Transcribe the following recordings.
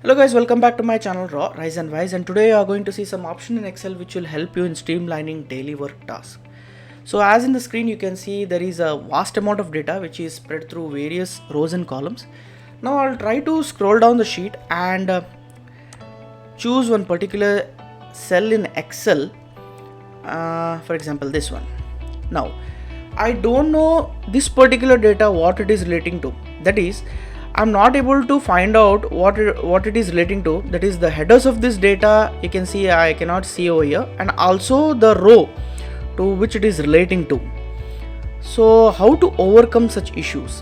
Hello guys, welcome back to my channel Rise and Wise, and today you are going to see some option in Excel which will help you in streamlining daily work tasks. So as in the screen you can see there is a vast amount of data which is spread through various rows and columns. Now I'll try to scroll down the sheet and choose one particular cell in Excel, for example this one. Now I don't know this particular data what it is relating to, that is I'm not able to find out what it is relating to, that is the headers of this data. You can see I cannot see over here, and also the row to which it is relating to. So how to overcome such issues?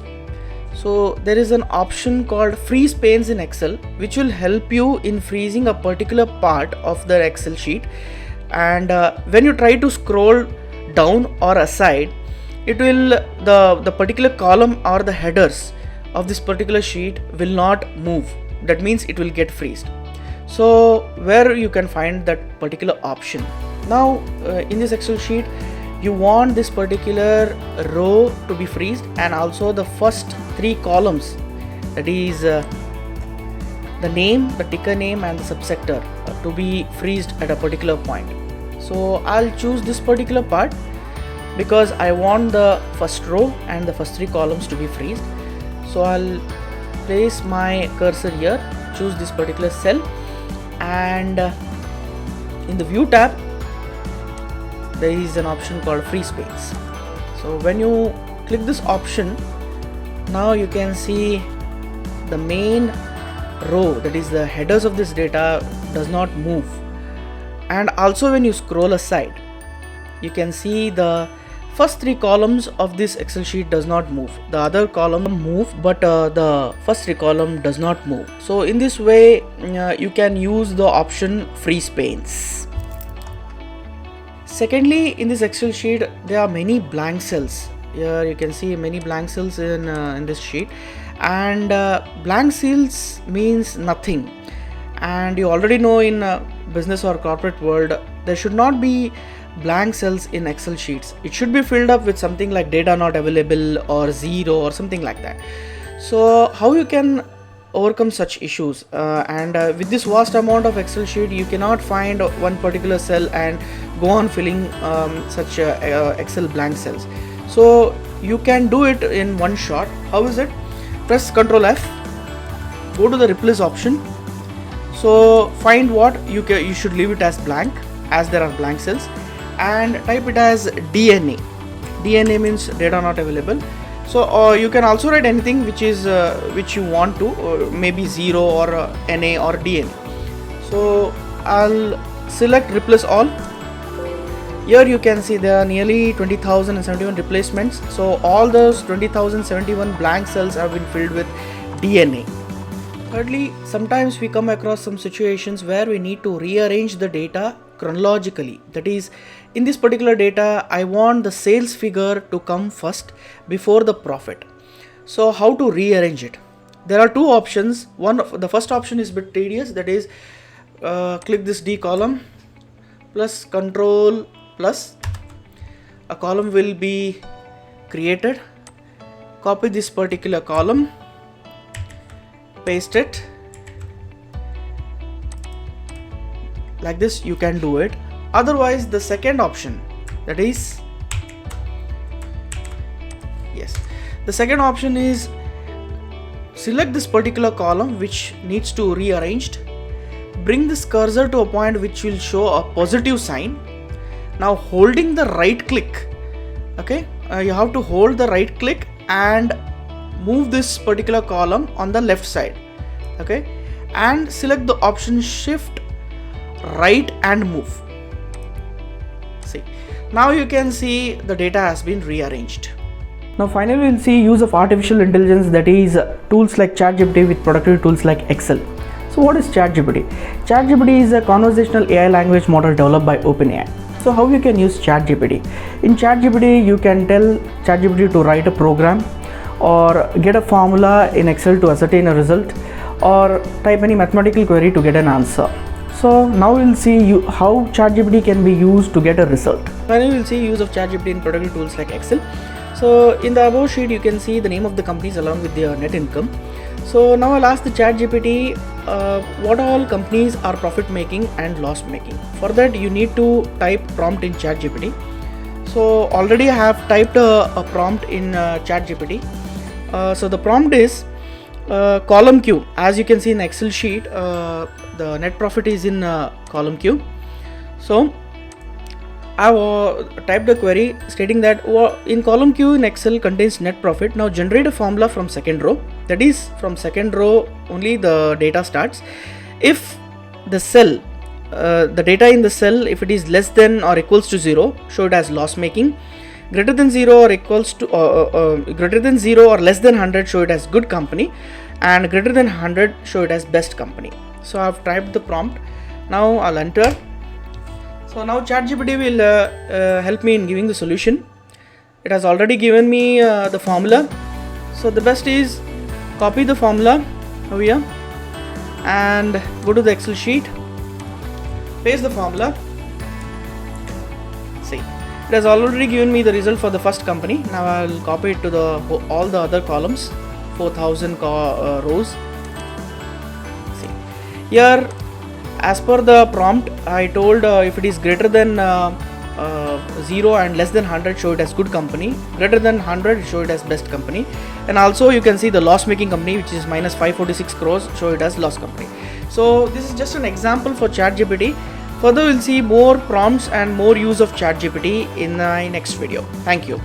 So there is an option called freeze panes in Excel which will help you in freezing a particular part of the Excel sheet, and when you try to scroll down or aside, it will the particular column or the headers of this particular sheet will not move. That means it will get freezed. So where you can find that particular option? Now in this Excel sheet you want this particular row to be freezed, and also the first three columns, that is the name, the ticker name and the subsector to be freezed at a particular point. So I'll choose this particular part because I want the first row and the first three columns to be freezed. So I'll place my cursor here, choose this particular cell, and in the view tab there is an option called freeze panes. So when you click this option, now you can see the main row, that is the headers of this data, does not move. And also when you scroll aside, you can see the first three columns of this Excel sheet does not move. The other column move, but the first three column does not move. So in this way you can use the option freeze panes. Secondly, in this Excel sheet there are many blank cells. Here you can see many blank cells in this sheet, and blank cells means nothing. And you already know in business or corporate world there should not be blank cells in Excel sheets. It should be filled up with something like data not available or zero or something like that. So how you can overcome such issues? With this vast amount of Excel sheet, you cannot find one particular cell and go on filling such Excel blank cells. So you can do it in one shot. How is it? Press Ctrl F, go to the replace option. So find what you should leave it as blank, as there are blank cells, and type it as DNA. DNA means data not available. So you can also write anything which is which you want to, maybe 0 or NA or DNA. So I'll select replace all. Here you can see there are nearly 20,071 replacements. So all those 20,071 blank cells have been filled with DNA. Thirdly, sometimes we come across some situations where we need to rearrange the data chronologically. That is, in this particular data I want the sales figure to come first before the profit. So how to rearrange it? There are two options. The first option is a bit tedious, that is click this D column plus Control plus, a column will be created. Copy this particular column, paste it like this. You can do it. Otherwise, the second option, that is, the second option is select this particular column which needs to rearranged, bring this cursor to a point which will show a positive sign. Now holding the right click, okay, you have to hold the right click and move this particular column on the left side, okay, and select the option shift right and move. See, now you can see the data has been rearranged. Now finally we'll see use of artificial intelligence, that is tools like ChatGPT with productivity tools like Excel. So what is ChatGPT? ChatGPT is a conversational AI language model developed by OpenAI. So how you can use ChatGPT? In ChatGPT you can tell ChatGPT to write a program, or get a formula in Excel to ascertain a result, or type any mathematical query to get an answer. So now we'll see how ChatGPT can be used to get a result. Finally, we'll see use of ChatGPT in productivity tools like Excel. So in the above sheet, you can see the name of the companies along with their net income. So now I'll ask the ChatGPT what all companies are profit making and loss making. For that you need to type prompt in ChatGPT. So already I have typed a prompt in ChatGPT. So the prompt is column Q. As you can see in the Excel sheet, the net profit is in column Q. So I have typed a query stating that in column Q in Excel contains net profit. Now generate a formula from second row. That is, from second row only the data starts. If the cell, the data in the cell, if it is less than or equals to 0, show it as loss making. Greater than 0 or equals to greater than 0 or less than 100, show it as good company, and greater than 100, show it as best company. So I have typed the prompt. Now I'll enter. So now ChatGPT will help me in giving the solution. It has already given me the formula. So the best is copy the formula over here and go to the Excel sheet, paste the formula. See, it has already given me the result for the first company. Now I'll copy it to the all the other columns, 4000 rows. See, here as per the prompt I told if it is greater than 0 and less than 100, show it as good company, greater than 100, show it as best company, and also you can see the loss making company, which is minus 546 crores, show it as loss company. So this is just an example for ChatGPT. Further we'll see more prompts and more use of ChatGPT in my next video. Thank you.